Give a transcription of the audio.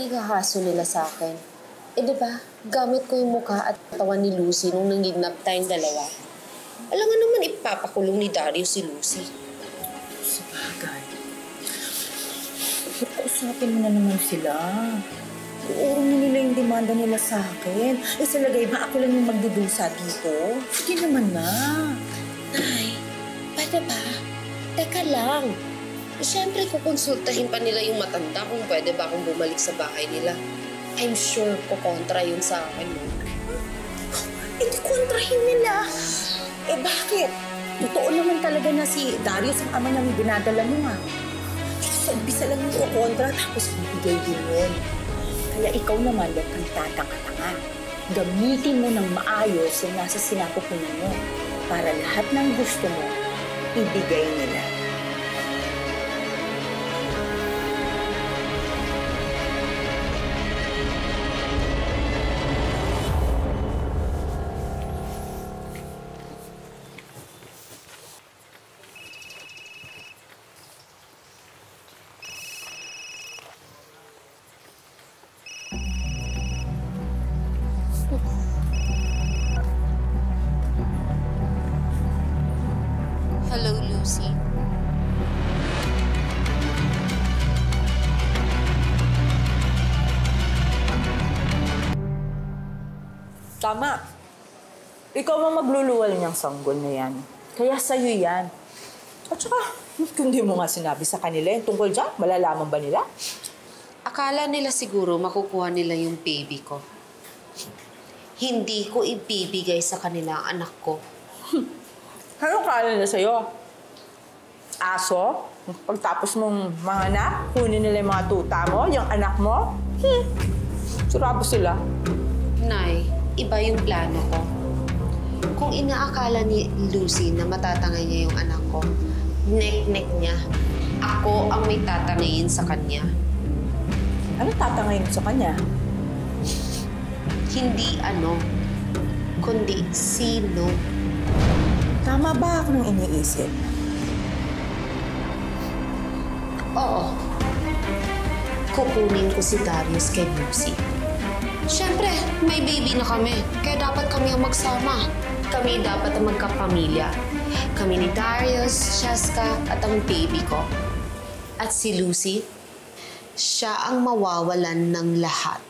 ikahaso nila sa akin? Eh, di ba, gamit ko yung mukha at katawan ni Lucy nung nangidnap tayong dalawa. Alam nga naman, ipapakulong ni Darius si Lucy. Sabagay. Usapin mo na naman sila. Uurong na nila yung demanda nila sa akin. Eh, sa lagay ba ako lang yung magdudusa dito? Sige naman na. Nay, pwede ba? Teka lang. Siyempre, kukonsultahin pa nila yung matanda kung pwede ba akong bumalik sa bahay nila. I'm sure kukontra yun sa akin. Hindi kontrahin nila. Eh, bakit? Totoo naman talaga na si Darius ang ama niyang dinadala mo nga. Sa umpisa lang yung kukontra, tapos bibigay din yun. Kaya ikaw naman, huwag kang tatanga-tanga. Gamitin mo ng maayos yung nasa sinapupunan mo para lahat ng gusto mo, ibigay nila. Hello, Lucy. Tama. Ikaw ang magluluwal niyang sanggol na yan. Kaya sa'yo yan. At saka, kung di mo nga sinabi sa kanila yung tungkol dyan, malalaman ba nila? Akala nila siguro makukuha nila yung baby ko. Hindi ko ibibigay sa kanila ang anak ko. Ano kala nila sa'yo? Aso? Pagtapos mong mga anak, kunin nila yung mga tuta mo, yung anak mo? Surabo sila. Nay, iba yung plano ko. Kung inaakala ni Lucy na matatangay niya yung anak ko, nek-nek niya, ako ang may tatangayin sa kanya. Ano tatangayin mo sa kanya? Hindi ano, kundi sino. Tama ba ako nung iniisip? Oo. Kukunin ko si Darius kay Lucy. Siyempre, may baby na kami. Kaya dapat kami ang magsama. Kami dapat ang magkapamilya. Kami ni Darius, Cheska, at ang baby ko. At si Lucy, siya ang mawawalan ng lahat.